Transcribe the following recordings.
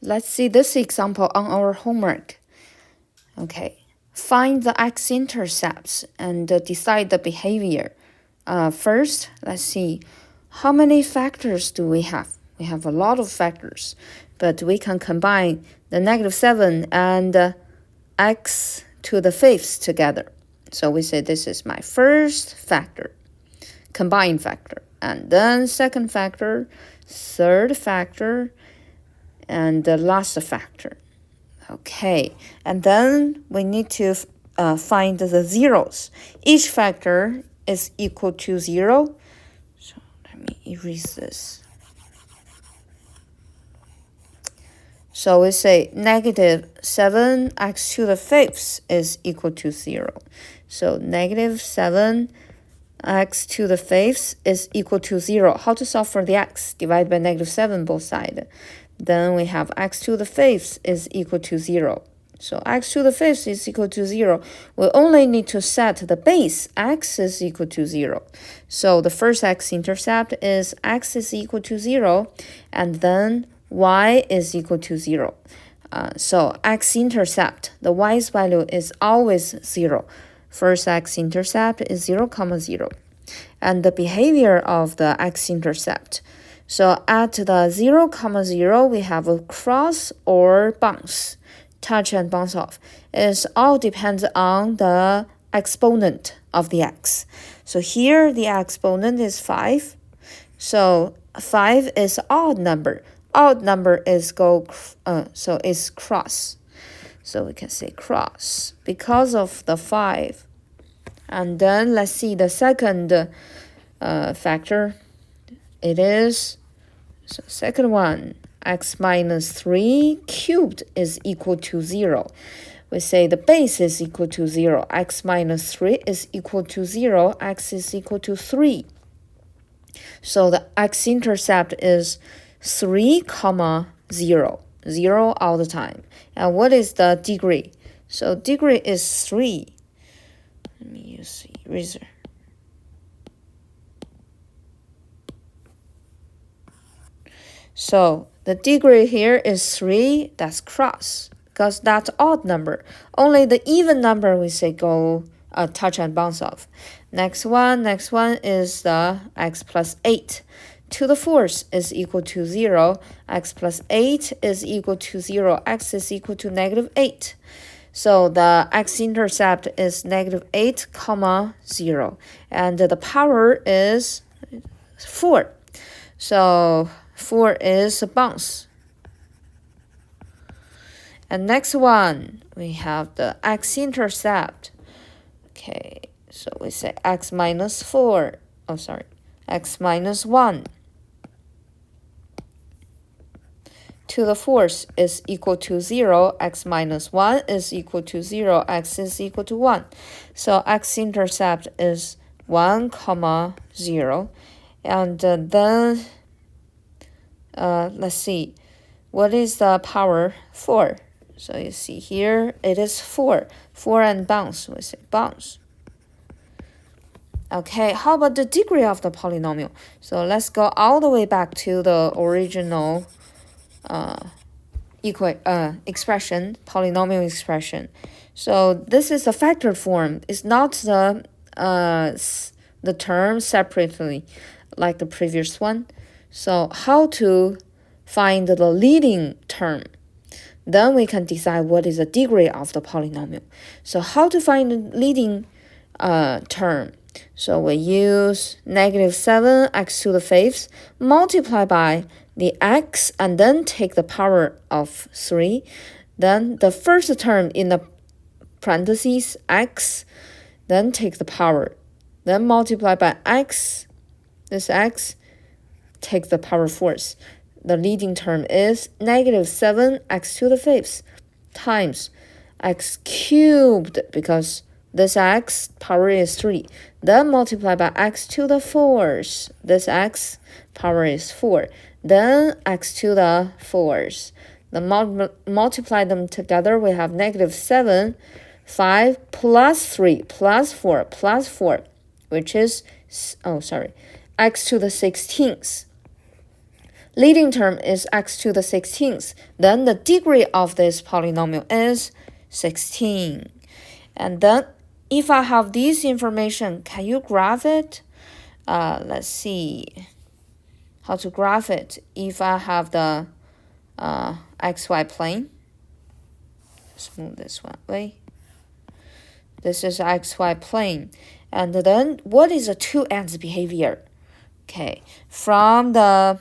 Let's see this example on our homework. Okay, find the x-intercepts and decide the behavior. First, let's see, how many factors do we have? We have a lot of factors, but we can combine the -7 and x to the fifth together. So we say this is my first factor, combined factor, and then second factor, third factor, and the last factor. Okay, and then we need to find the zeros. Each factor is equal to 0. So let me erase this. So we say -7x to the fifth is equal to 0. So -7x to the fifth is equal to 0. How to solve for the x? Divide by -7 both sides. Then we have x to the fifth is equal to 0. So x to the fifth is equal to 0. We only need to set the base. X is equal to 0. So the first x-intercept is x is equal to 0. And then y is equal to 0. So x-intercept, the y's value is always 0. First x-intercept is 0, 0. And the behavior of the x-intercept. So at the 0, 0, we have a cross or bounce, touch and bounce off. It all depends on the exponent of the x. So here the exponent is 5. So 5 is odd number. Odd number is so it's cross. So we can say cross because of the 5. And then let's see the second factor. It is, so second one, x minus 3 cubed is equal to 0. We say the base is equal to 0. X minus 3 is equal to 0. X is equal to 3. So the x-intercept is 3, 0. 0 all the time. And what is the degree? So degree is 3. Let me use the eraser. So the degree here is 3. That's cross because that's odd number. Only the even number we say go touch and bounce off. Next one is the x plus 8 to the fourth is equal to 0. X plus 8 is equal to 0. X is equal to -8. So the x-intercept is -8, 0. And the power is 4. So 4 is a bounce. And next one, we have the x-intercept. Okay, so we say x minus 4. Oh, sorry, x minus 1 to the fourth is equal to 0. X minus 1 is equal to 0. X is equal to 1. So x-intercept is 1, 0. And then let's see, what is the power? 4. So you see here, it is 4. 4 and bounce, we say bounce. Okay, how about the degree of the polynomial? So let's go all the way back to the original expression, polynomial expression. So this is a factor form. It's not the term separately like the previous one. So how to find the leading term? Then we can decide what is the degree of the polynomial. So how to find the leading term? So we use -7x to the fifth multiply by the x and then take the power of 3. Then the first term in the parentheses, x, then take the power. Then multiply by x, this x, take the power force. The leading term is -7x to the fifth times x cubed, because this x power is 3. Then multiply by x to the fourth. This x power is 4. Then x to the fourth. Then multiply them together. We have -7, 5 plus 3 plus 4 plus 4, which is, x to the 16th. leading term is x to the 16th. Then the degree of this polynomial is 16. And then if I have this information, can you graph it? Let's see how to graph it. If I have the xy plane, let's move this one way. This is xy plane. And then what is the two ends behavior? Okay, from the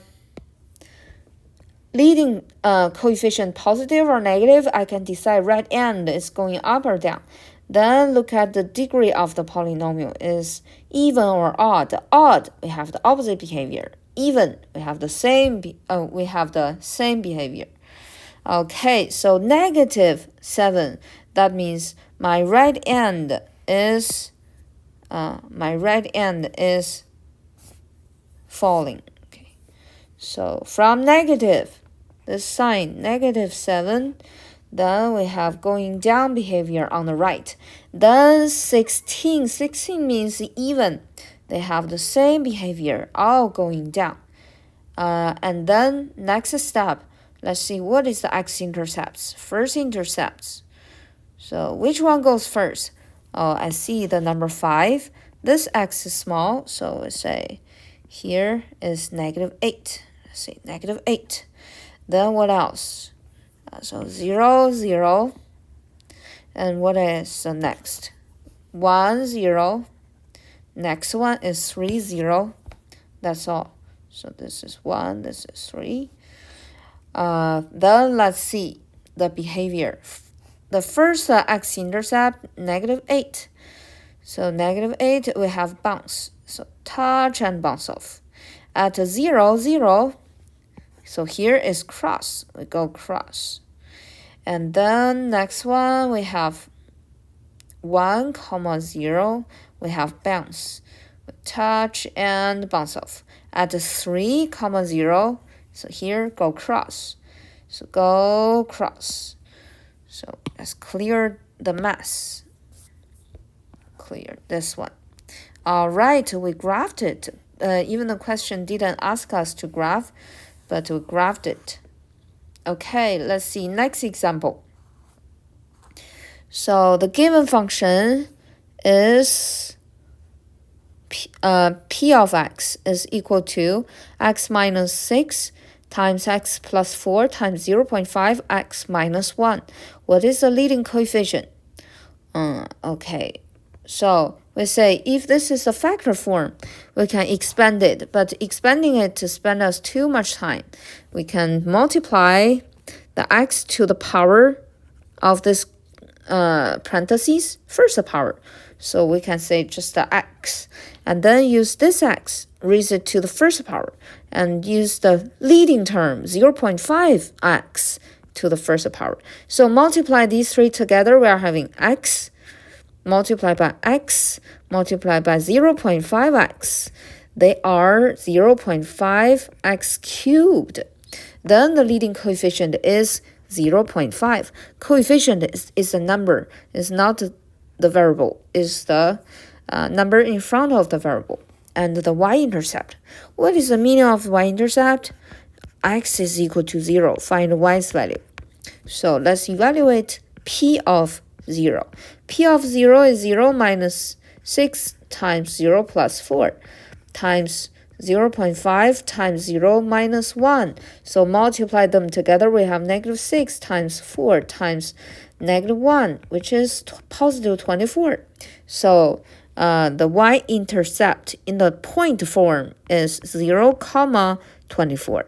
leading coefficient positive or negative, I can decide right end is going up or down. Then look at the degree of the polynomial is even or odd. Odd, we have the opposite behavior. Even, we have the same behavior. Okay, so -7. That means my right end is falling. Okay, so from negative, this sign -7. Then we have going down behavior on the right. Then 16 means even. They have the same behavior, all going down. And then next step, let's see what is the x-intercepts. First intercepts. So which one goes first? Oh, I see the number 5. This x is small, so we say here is -8. Let's see, -8. Then what else? So 0, 0. And what is the next? 1, 0. Next one is 3, 0. That's all. So this is 1, this is 3. Then let's see the behavior. The first x-intercept, -8. So -8, we have bounce. So touch and bounce off. At 0, 0. So here is cross. We go cross. And then next one, we have 1, 0. We have bounce. We touch and bounce off. At 3, 0. So here, go cross. So go cross. So let's clear the mess. Clear this one. All right, we graphed it. Even the question didn't ask us to graph, but we graphed it. Okay, let's see next example. So the given function is p of x is equal to x minus 6 times x plus 4 times 0.5 x minus 1. What is the leading coefficient? Okay, so we say if this is a factor form, we can expand it, but expanding it to spend us too much time. We can multiply the x to the power of this parentheses, first power. So we can say just the x, and then use this x, raise it to the first power, and use the leading term, 0.5 x to the first power. So multiply these three together, we are having x multiplied by x multiplied by 0.5x. They are 0.5x cubed. Then the leading coefficient is 0.5. Coefficient is a number, is not the variable, is the number in front of the variable. And the y-intercept. What is the meaning of y-intercept? X is equal to 0. Find y's value. So let's evaluate p of 0. P of 0 is 0 minus 6 times 0 plus 4 times 0.5 times 0 minus 1. So multiply them together, we have -6 times 4 times -1, which is positive 24. So the y-intercept in the point form is 0, 24.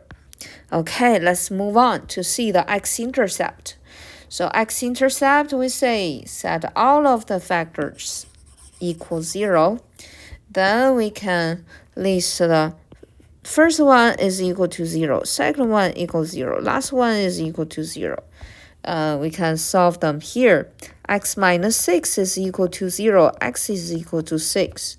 Okay, let's move on to see the x-intercept. So x-intercept, we say set all of the factors equal 0. Then we can list the first one is equal to 0, second one equals 0, last one is equal to 0. We can solve them here. X minus 6 is equal to 0, x is equal to 6.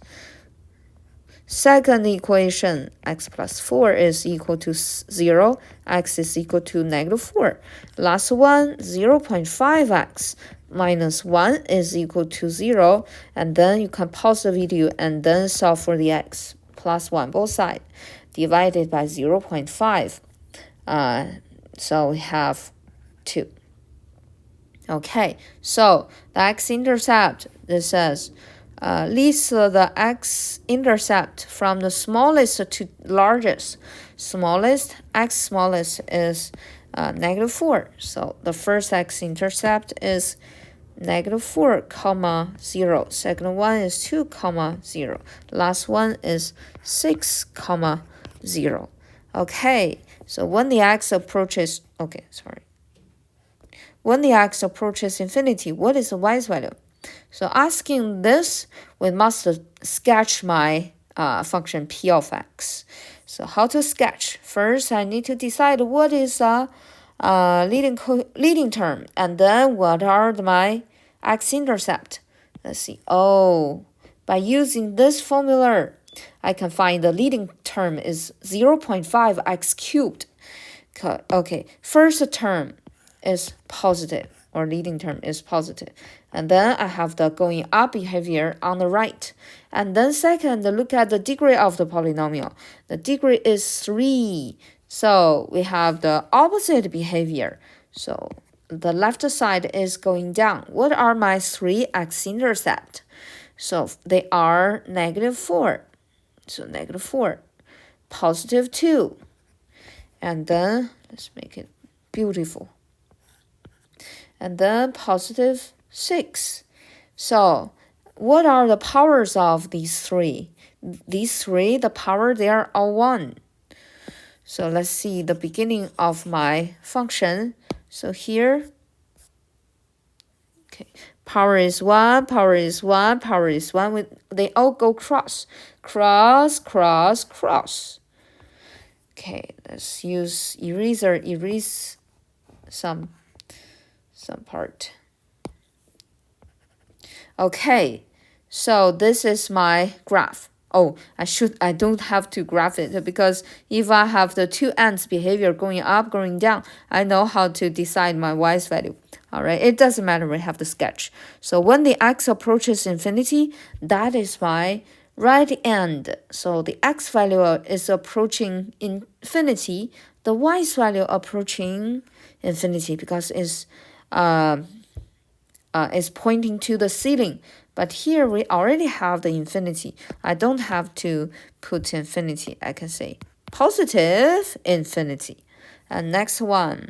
Second equation, x plus 4 is equal to 0, x is equal to -4. Last one, 0.5x minus 1 is equal to 0, and then you can pause the video and then solve for the x plus 1 both sides, divided by 0.5. So we have 2. Okay, so the x-intercept, this says, leads the x-intercept from the smallest to largest. Smallest, x smallest is -4. So the first x-intercept is -4, comma 0. Second one is 2, comma 0. Last one is 6, comma 0. Okay, so when the x approaches, when the x approaches infinity, what is the y's value? So asking this, we must sketch my function p of x. So how to sketch? First, I need to decide what is a leading term, and then what are my x-intercept. Let's see. Oh, by using this formula, I can find the leading term is 0.5x cubed. Okay, first term is positive, or leading term is positive. And then I have the going up behavior on the right. And then second, look at the degree of the polynomial. The degree is 3. So we have the opposite behavior. So the left side is going down. What are my 3 x-intercept? So they are -4. So -4, +2. And then let's make it beautiful. And then +6. So what are the powers of these 3? These 3, the power, they are all 1. So let's see the beginning of my function. So here, okay, power is 1, power is 1, power is 1. They all go cross. Cross, cross, cross. Okay, let's use eraser, erase some part. Okay, so this is my graph. Oh, I don't have to graph it, because if I have the 2 ends behavior going up, going down, I know how to decide my y's value. All right, it doesn't matter, we have the sketch. So when the x approaches infinity, that is my right end. So the x value is approaching infinity, the y's value approaching infinity, because it's is pointing to the ceiling. But here we already have the infinity. I don't have to put infinity. I can say positive infinity. And next one,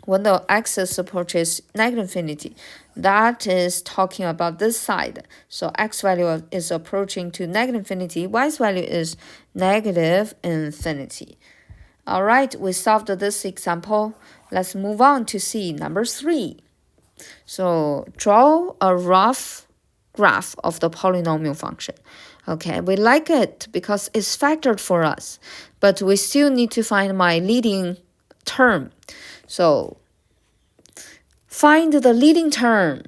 when the axis approaches negative infinity, that is talking about this side. So x value is approaching to negative infinity. Y's value is negative infinity. All right, we solved this example. Let's move on to see number 3. So draw a rough graph of the polynomial function. Okay, we like it because it's factored for us, but we still need to find my leading term. So find the leading term.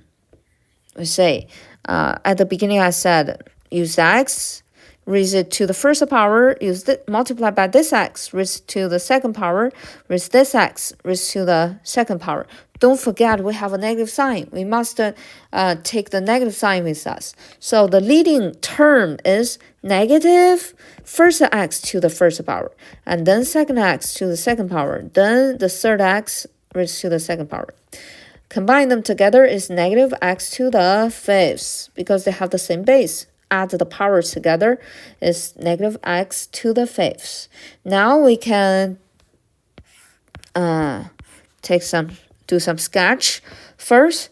We say, at the beginning I said, use x, raise it to the first power, multiply by this x, raise to the second power, raise this x, raise to the second power. Don't forget we have a negative sign. We must take the negative sign with us. So the leading term is negative first x to the first power, and then second x to the second power, then the third x raised to the second power. Combine them together is negative x to the fifth, because they have the same base. Add the powers together is negative x to the fifth. Now we can do some sketch. First,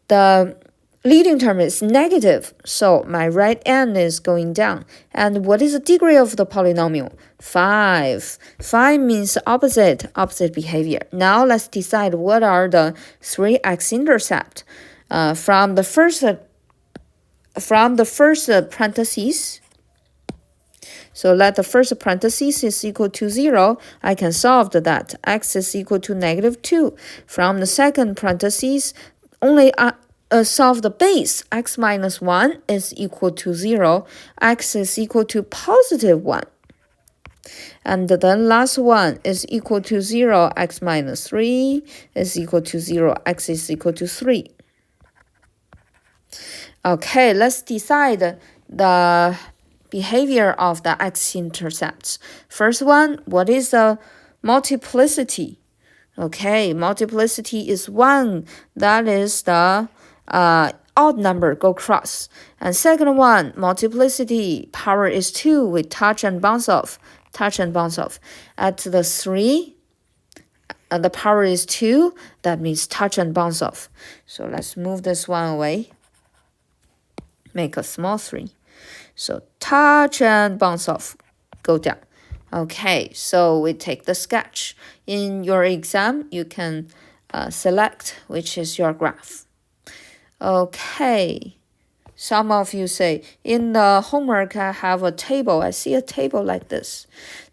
the leading term is negative, so my right end is going down. And what is the degree of the polynomial? 5. 5 means opposite behavior. Now let's decide what are the 3 x-intercept. From the first parentheses, so let the first parentheses is equal to 0. I can solve that. X is equal to -2. From the second parentheses, only solve the base. X minus 1 is equal to 0. X is equal to +1. And then last one is equal to 0. X minus 3 is equal to 0. X is equal to 3. Okay, let's decide the behavior of the x-intercepts. First one, what is the multiplicity. Okay, multiplicity is 1. That is the odd number go cross. And second one, multiplicity, power is 2. We touch and bounce off. Touch and bounce off. At the 3, the power is 2. That means touch and bounce off. So let's move this one away. Make a small 3. So touch and bounce off. Go down. Okay, so we take the sketch. In your exam, you can select which is your graph. Okay, some of you say, in the homework, I have a table. I see a table like this.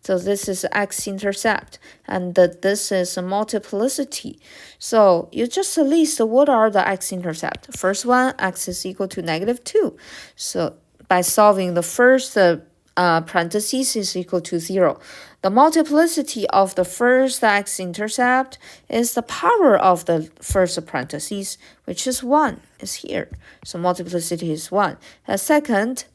So this is x-intercept, and this is a multiplicity. So you just list what are the x-intercept. First one, x is equal to -2. So by solving the first parentheses is equal to 0. The multiplicity of the first x-intercept is the power of the first parentheses, which is 1, is here. So multiplicity is 1. The second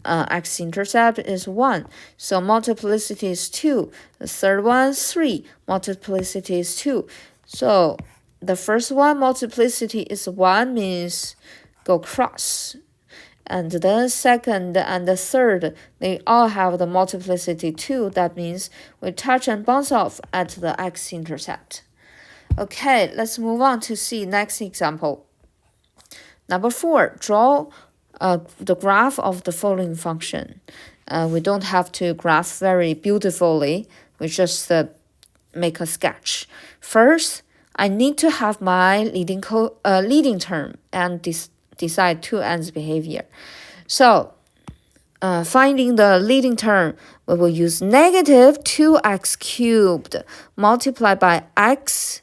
x-intercept is 1. So multiplicity is 2. The third one, 3. Multiplicity is 2. So the first one, multiplicity is 1, means go cross. And the second and the third, they all have the multiplicity 2. That means we touch and bounce off at the x-intercept. Okay, let's move on to see next example. Number 4, draw the graph of the following function. We don't have to graph very beautifully. We just make a sketch. First, I need to have my leading term and decide two ends behavior. So finding the leading term, we will use -2x cubed multiplied by x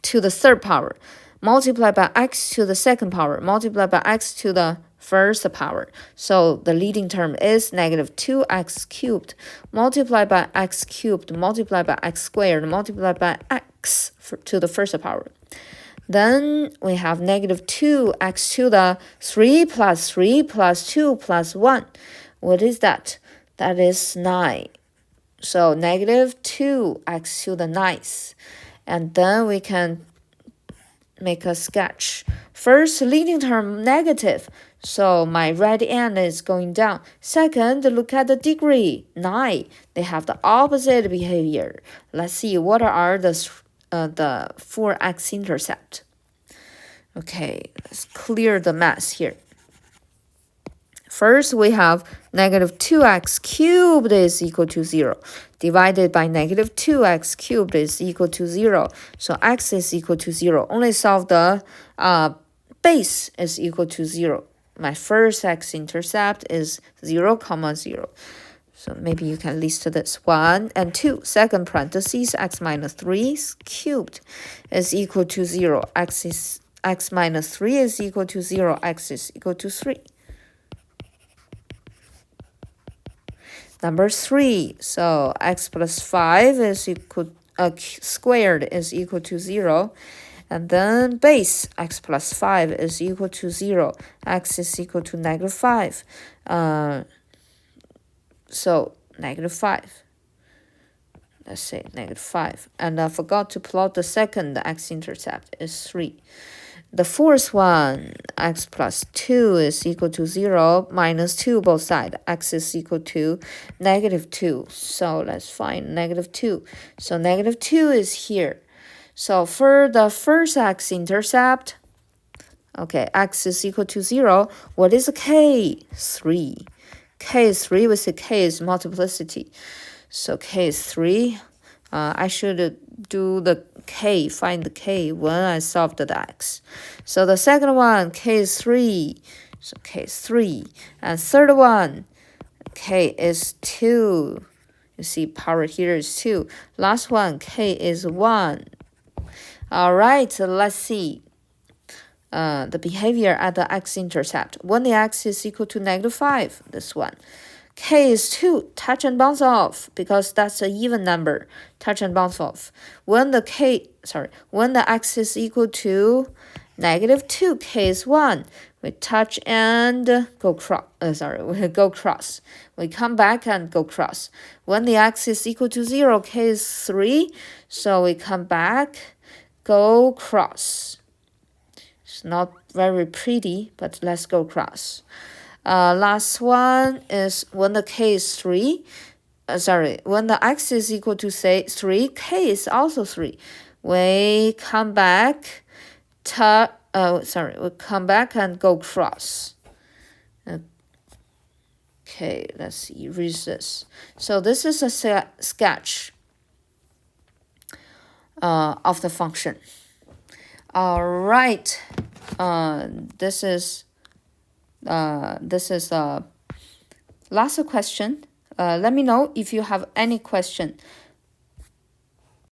to the third power, multiplied by x to the second power, multiplied by x to the first power. So the leading term is -2x cubed multiplied by x cubed multiplied by x squared multiplied by x to the first power. Then we have -2x to the 3 plus 3 plus 2 plus 1. What is that? That is 9. So -2x to the 9th. And then we can make a sketch. First, leading term negative. So my right end is going down. Second, look at the degree, 9. They have the opposite behavior. Let's see what are the 4 x-intercept. Okay, let's clear the mess here. First, we have -2x cubed is equal to 0. Divided by -2x cubed is equal to 0. So x is equal to 0. Only solve the base is equal to 0. My first x-intercept is 0, 0. So maybe you can list this 1 and 2. Second parentheses, x minus 3 cubed is equal to 0. X minus 3 is equal to 0. X is equal to 3. Number 3, so x plus 5 is equal squared is equal to 0. And then base x plus 5 is equal to 0. X is equal to -5. So -5. Let's say -5. And I forgot to plot the second x-intercept is 3. The fourth one, x plus 2 is equal to 0, minus 2 both sides. X is equal to -2. So let's find -2. So -2 is here. So for the first x-intercept, okay, x is equal to 0. What is k? 3. K is 3, we say k is multiplicity. So k is 3. I should do the k, find the k when I solve the x. So the second one, k is 3. So k is 3. And third one, k is 2. You see power here is 2. Last one, k is 1. All right, so let's see the behavior at the x-intercept. When the x is equal to -5, this one. k is 2, touch and bounce off, because that's an even number, touch and bounce off. When the x is equal to -2, k is 1, we touch and go cross, we go cross. We come back and go cross. When the x is equal to 0, k is 3, so we come back, go cross. It's not very pretty, but let's go cross. Last one is when the k is 3, when the x is equal to say 3, k is also 3. We come back, we come back and go cross. Okay, let's erase this. So this is a sketch of the function. All right, this is last question. Let me know if you have any question.